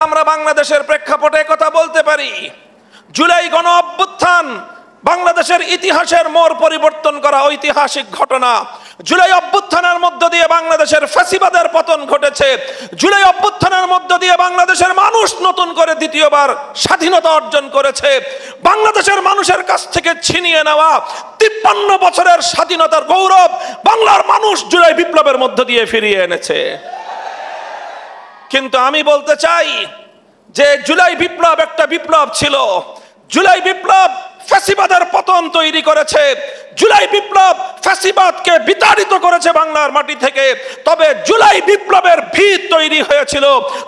আমরা বাংলাদেশের প্রেক্ষাপটে কথা বলতে পারি, জুলাই গণ অভ্যুত্থান বাংলাদেশের ইতিহাসের মোড় পরিবর্তন করা ঐতিহাসিক ঘটনা। জুলাই অভ্যুত্থানের মধ্য দিয়ে বাংলাদেশের ফ্যাসিবাদের পতন ঘটেছে। জুলাই অভ্যুত্থানের মধ্য দিয়ে বাংলাদেশের মানুষ নতুন করে দ্বিতীয়বার স্বাধীনতা অর্জন করেছে। বাংলাদেশের মানুষের কাছ থেকে ছিনিয়ে নেওয়া 53 বছরের স্বাধীনতার গৌরব বাংলার মানুষ জুলাই বিপ্লবের মধ্য দিয়ে ফিরিয়ে এনেছে। কিন্তু আমি বলতে চাই যে জুলাই বিপ্লব একটা বিপ্লব ছিল। জুলাই বিপ্লব ফ্যাসিবাদের পতন তৈরি করেছে। জুলাই বিপ্লব ফ্যাসিবাদকে বিতাড়িত করেছে বাংলার মাটি থেকে। তবে জুলাই বিপ্লবের ভিত তৈরি হয়েছিল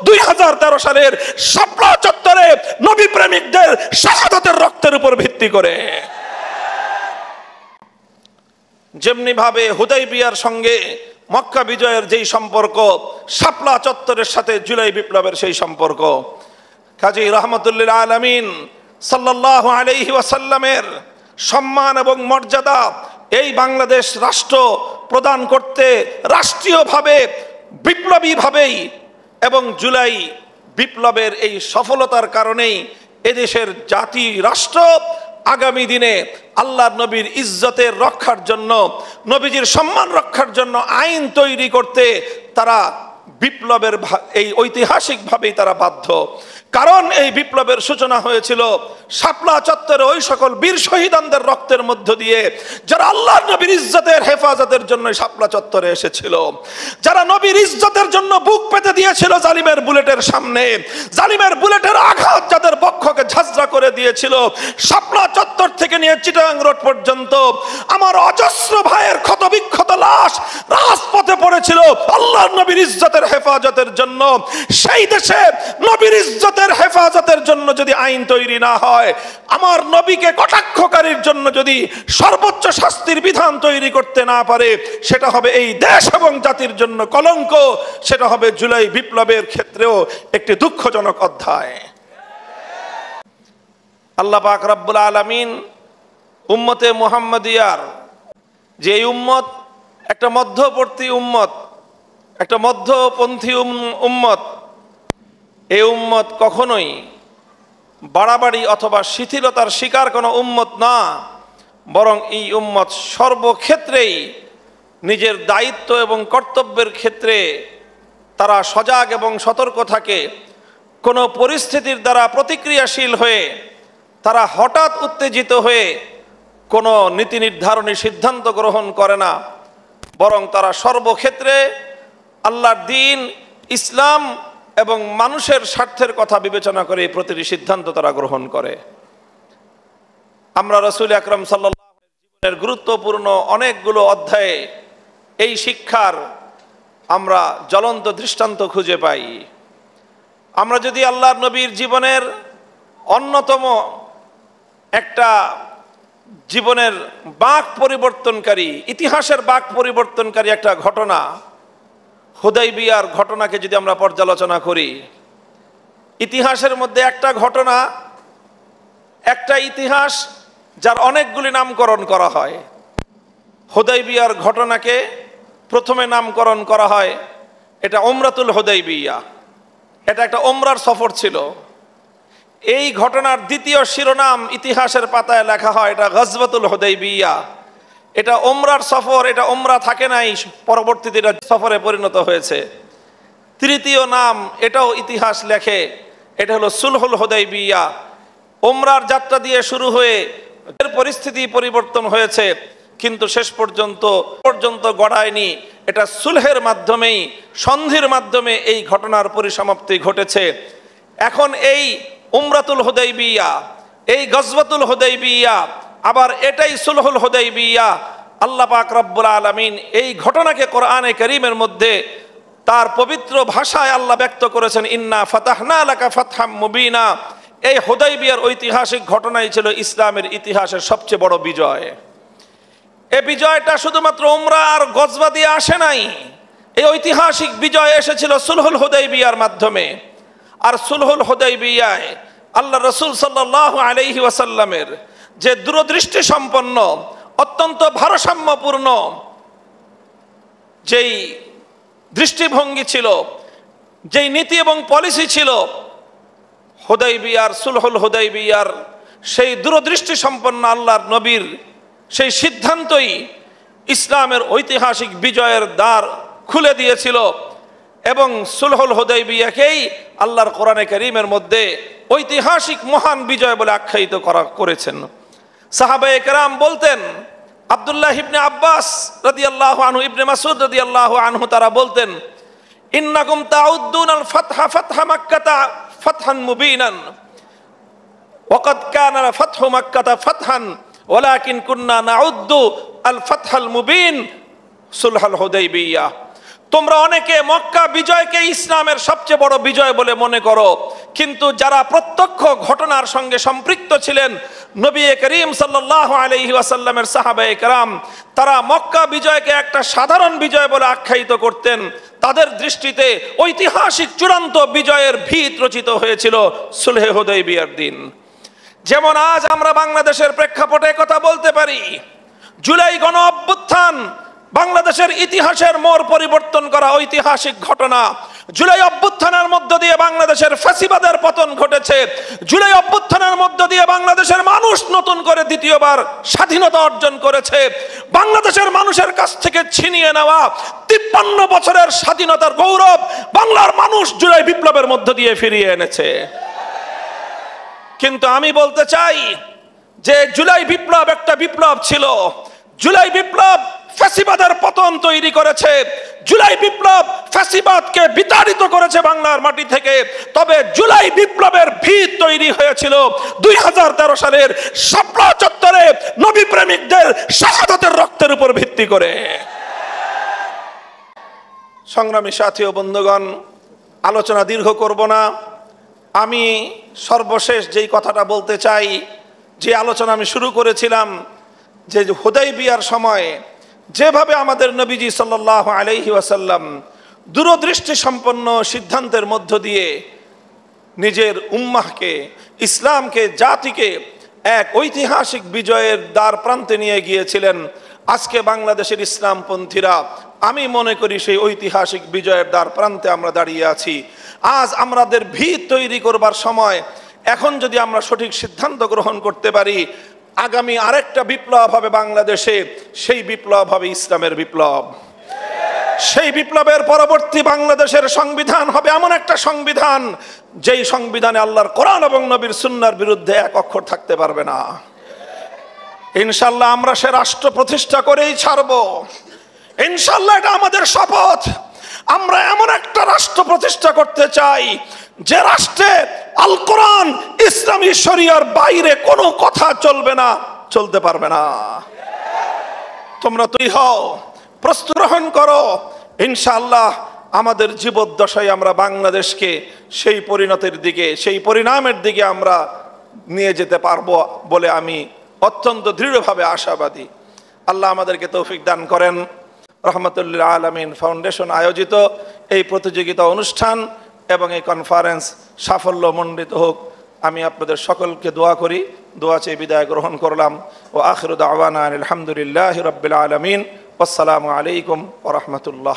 2013 সালের শাপলা চত্বরে নবী প্রেমিকদের শাহাদাতের রক্তের উপর ভিত্তি করে। যেমনি ভাবে হুদাইবিয়ার সঙ্গে মক্কা বিজয়ের যেই সম্পর্ক, শাপলা চত্বরের সাথে জুলাই বিপ্লবের সেই সম্পর্ক। কাজী রহমতুল্লিল আলামিন সাল্লাল্লাহু আলাইহি ওয়াসাল্লামের সম্মান এবং মর্যাদা এই বাংলাদেশ রাষ্ট্র প্রদান করতে রাষ্ট্রীয়ভাবে বিপ্লবীভাবেই এবং জুলাই বিপ্লবের এই সফলতার কারণেই এদেশের জাতি রাষ্ট্র আগামী দিনে আল্লাহর নবীর ইজ্জতের রক্ষার জন্য, নবীজির সম্মান রক্ষার জন্য আইন তৈরি করতে তারা বিপ্লবের এই ঐতিহাসিকভাবেই তারা বাধ্য। কারণ এই বিপ্লবের সূচনা হয়েছিল শাপলা চত্বরে ওই সকল বীর শহীদানদের রক্তের মধ্য দিয়ে, যারা আল্লাহর নবীর ইজ্জতের হেফাজতের জন্য শাপলা চত্বরে এসেছিল, যারা নবীর ইজ্জতের জন্য বুক পেতে দিয়েছিল জালিমের বুলেটের সামনে, জালিমের বুলেটের আঘাত যাদের বক্ষকে ঝাঁঝরা করে দিয়েছিল। শাপলা চত্বর থেকে নিয়ে চিটাগাং রোড পর্যন্ত আমার অজস্র ভাইয়ের ক্ষতবিক্ষত লাশ রাজপথে পড়েছিল আল্লাহর নবীর ইজ্জতের হেফাজতের জন্য। সেই দেশে নবীর ইজ্জতের হেফাজতের জন্য যদি আইন তৈরি না হয়, আমার নবীকে কটাক্ষকারীর জন্য যদি সর্বোচ্চ শাস্তির বিধান তৈরি করতে না পারে, সেটা হবে এই দেশ এবং জাতির জন্য কলঙ্ক। সেটা হবে জুলাই বিপ্লবের ক্ষেত্রেও একটি দুঃখজনক অধ্যায়। আল্লাহ পাক রব্বুল আলামিন উম্মতে মুহাম্মাদিয়ার যে উম্মত একটা মধ্যবর্তী উম্মত, একটা মধ্যপন্থী উম্মত, এই উম্মত কখনোই বাড়াবাড়ি অথবা শিথিলতার শিকার কোনো উম্মত না, বরং এই উম্মত সর্বক্ষেত্রেই নিজের দায়িত্ব এবং কর্তব্যের ক্ষেত্রে তারা সজাগ এবং সতর্ক থাকে। কোনো পরিস্থিতির দ্বারা প্রতিক্রিয়াশীল হয়ে তারা হঠাৎ উত্তেজিত হয়ে কোনো নীতি নির্ধারণী সিদ্ধান্ত গ্রহণ করে না, বরং তারা সর্বক্ষেত্রে আল্লাহর দ্বীন, ইসলাম এবং মানুষের স্বার্থের কথা বিবেচনা করে প্রতিটি সিদ্ধান্ত তারা গ্রহণ করে। আমরা রাসূল আকরাম সাল্লাল্লাহু আলাইহি ওয়াসাল্লামের জীবনের গুরুত্বপূর্ণ অনেকগুলো অধ্যায়ে এই শিক্ষার আমরা জ্বলন্ত দৃষ্টান্ত খুঁজে পাই। আমরা যদি আল্লাহর নবীর জীবনের অন্যতম একটা জীবনের বাঁক পরিবর্তনকারী, ইতিহাসের বাঁক পরিবর্তনকারী একটা ঘটনা, হুদাইবিয়ার ঘটনাকে যদি আমরা পর্যালোচনা করি, ইতিহাসের মধ্যে একটা ঘটনা, একটা ইতিহাস যার অনেকগুলি নামকরণ করা হয়। হুদাইবিয়ার ঘটনাকে প্রথমে নামকরণ করা হয় এটা উমরাতুল হুদাইবিয়া, এটা একটা উমরার সফর ছিল। এই ঘটনার দ্বিতীয় শিরোনাম ইতিহাসের পাতায় লেখা হয় এটা গজওয়াতুল হুদাইবিয়া। এটা উমরার সফর, এটা উমরা থাকে নাই, পরবর্তীতে এটা সফরে পরিণত হয়েছে। তৃতীয় নাম এটাও ইতিহাস লেখে, এটা হলো সুলহুল হুদাইবিয়া। উমরার যাত্রা দিয়ে শুরু হয়ে পরিস্থিতি পরিবর্তন হয়েছে, কিন্তু শেষ পর্যন্ত গড়ায়নি। এটা সুলহের মাধ্যমেই, সন্ধির মাধ্যমে এই ঘটনার পরিসমাপ্তি ঘটেছে। এখন এই উমরাতুল হুদাইবিয়া, এই গজওয়াতুল হুদাইবিয়া, আবার এটাই সুলহুল হুদাইবিয়া, আল্লাহ পাক রব্বুল আলামিন এই ঘটনাকে কোরআনে কারীমের মধ্যে তার পবিত্র ভাষায় আল্লাহ ব্যক্ত করেছেন, ইন্না ফাতাহনা লাকা ফাতহাম মুবিনা। এই হুদাইবিয়ার ঐতিহাসিক ঘটনাই ছিল ইসলামের ইতিহাসের সবচেয়ে বড় বিজয়। এই বিজয়টা শুধুমাত্র উমরা আর গজওয়া দিয়ে আসে নাই, এই ঐতিহাসিক বিজয় এসেছিল সুলহুল হুদাইবিয়ার মাধ্যমে। আর সুলহুল হুদাইবিয়ায় আল্লাহ রাসূল সাল্লাল্লাহু আলাইহি ওয়াসাল্লামের যে দূরদৃষ্টি সম্পন্ন, অত্যন্ত ভারসাম্যপূর্ণ যেই দৃষ্টিভঙ্গি ছিল, যেই নীতি এবং পলিসি ছিল, হুদাইবিয়ার সুলহুল হুদাইবিয়ার সেই দূরদৃষ্টি সম্পন্ন আল্লাহর নবীর সেই সিদ্ধান্তই ইসলামের ঐতিহাসিক বিজয়ের দ্বার খুলে দিয়েছিল এবং সুলহুল হুদাইবিয়াকেই আল্লাহর কোরআনে কারীমের মধ্যে ঐতিহাসিক মহান বিজয় বলে আখ্যায়িত করেছেন। সাহাবায়ে কেরাম বলতেন, আব্দুল্লাহ ইবনে আব্বাস রাদিয়াল্লাহু আনহু, ইবনে মাসউদ রাদিয়াল্লাহু আনহু তারা বলতেন, ইন্নাকুম তাউদ্দুনাল ফাতহা ফাতহা মাক্কাতা ফাতহান মুবিনান ওয়াকাদ কানা ফাতহু মাক্কাতা ফাতহান ওয়ালাকিন কুন্না নাউদ্দু আল ফাতহাল মুবিন সুলহুল হুদাইবিয়া। তোমরা অনেকে মক্কা বিজয়কে ইসলামের সবচেয়ে বড় বিজয় বলে মনে করো, কিন্তু যারা প্রত্যক্ষ ঘটনার সঙ্গে সম্পৃক্ত ছিলেন নবী করিম সাল্লাল্লাহু আলাইহি ওয়াসাল্লামের সাহাবায়ে কেরাম, তারা মক্কা বিজয়কে একটা সাধারণ বিজয় বলে আখ্যায়িত করতেন। তাদের দৃষ্টিতে ঐতিহাসিক চূড়ান্ত বিজয়ের ভিত রচিত হয়েছিল সুলহে হুদাইবিয়ার দিন। যেমন আজ আমরা বাংলাদেশের প্রেক্ষাপটে কথা বলতে পারি, জুলাই গণ অভ্যুত্থান বাংলাদেশের ইতিহাসের মোড় পরিবর্তন করা ঐতিহাসিক ঘটনা। জুলাই অভ্যুত্থানের মধ্য দিয়ে বাংলাদেশের ফ্যাসিবাদের পতন ঘটেছে। জুলাই অভ্যুত্থানের মধ্য দিয়ে বাংলাদেশের মানুষ নতুন করে দ্বিতীয়বার স্বাধীনতা অর্জন করেছে। বাংলাদেশের মানুষের কাছ থেকে ছিনিয়ে নেওয়া 53 বছরের স্বাধীনতার গৌরব বাংলার মানুষ জুলাই বিপ্লবের মধ্য দিয়ে ফিরিয়ে এনেছে। কিন্তু আমি বলতে চাই যে জুলাই বিপ্লব একটা বিপ্লব ছিল। জুলাই বিপ্লব ফ্যাসিবাদের পতন তৈরি করেছে। জুলাই বিপ্লব ফ্যাসিবাদকে বিতাড়িত করেছে বাংলার মাটি থেকে। তবে জুলাই বিপ্লবের ভিত তৈরি হয়েছিল 2013 সালের শাপলা চত্বরে নবী প্রেমিকদের শাহাদাতের রক্তের উপর ভিত্তি করে। সংগ্রামী সাথী ও বন্ধুগণ, আলোচনা দীর্ঘ করব না। আমি সর্বশেষ যেই কথাটা বলতে চাই, যে আলোচনা আমি শুরু করেছিলাম, যে হুদাইবিয়ার সময় যেভাবে আমাদের নবীজি সাল্লাল্লাহু আলাইহি ওয়াসাল্লাম দূরদৃষ্টি সম্পন্ন সিদ্ধান্তের মধ্য দিয়ে নিজের উম্মাহকে, ইসলামকে, জাতিকে এক ঐতিহাসিক বিজয়ের দ্বার প্রান্তে নিয়ে গিয়েছিলেন, আজকে বাংলাদেশের ইসলামপন্থীরা আমি মনে করি সেই ঐতিহাসিক বিজয়ের দ্বার প্রান্তে আমরা দাঁড়িয়ে আছি। আজ আমাদের ভিত তৈরি করবার সময়। এখন যদি আমরা সঠিক সিদ্ধান্ত গ্রহণ করতে পারি, আগামী আরেকটা বিপ্লব হবে বাংলাদেশে। সেই বিপ্লব হবে ইসলামের বিপ্লব। সেই বিপ্লবের পরবর্তী বাংলাদেশের সংবিধান হবে এমন একটা সংবিধান, যেই সংবিধানে আল্লাহর কোরআন এবং নবীর সুন্নাহর বিরুদ্ধে এক অক্ষর থাকতে পারবে না। ইনশাআল্লাহ আমরা সে রাষ্ট্র প্রতিষ্ঠা করেই ছাড়বো। ইনশাআল্লাহ এটা আমাদের শপথ। আমরা এমন একটা রাষ্ট্র প্রতিষ্ঠা করতে চাই যে রাষ্ট্রে আল কোরআন, ইসলামী শরিয়ার বাইরে কোনো কথা চলবে না, চলতে পারবে না। তোমরা তৈরি হও, প্রস্তুত গ্রহণ করো। ইনশাআল্লাহ আমাদের জীবদ্দশায় আমরা বাংলাদেশকে সেই পরিণতির দিকে, সেই পরিণামের দিকে আমরা নিয়ে যেতে পারবো বলে আমি অত্যন্ত দৃঢ়ভাবে আশাবাদী। আল্লাহ আমাদেরকে তৌফিক দান করেন। রহমতুল্লিল আলামিন ফাউন্ডেশন আয়োজিত এই প্রতিযোগিতা অনুষ্ঠান এবং এই কনফারেন্স সাফল্যমণ্ডিত হোক, আমি আপনাদের সকলকে দোয়া করি। দোয়া চেয়ে বিদায় গ্রহণ করলাম। ও আখিরু দাওয়ানা আলহামদুলিল্লাহি রাব্বিল আলামিন। আসসালামু আলাইকুম ওয়া রাহমাতুল্লাহ।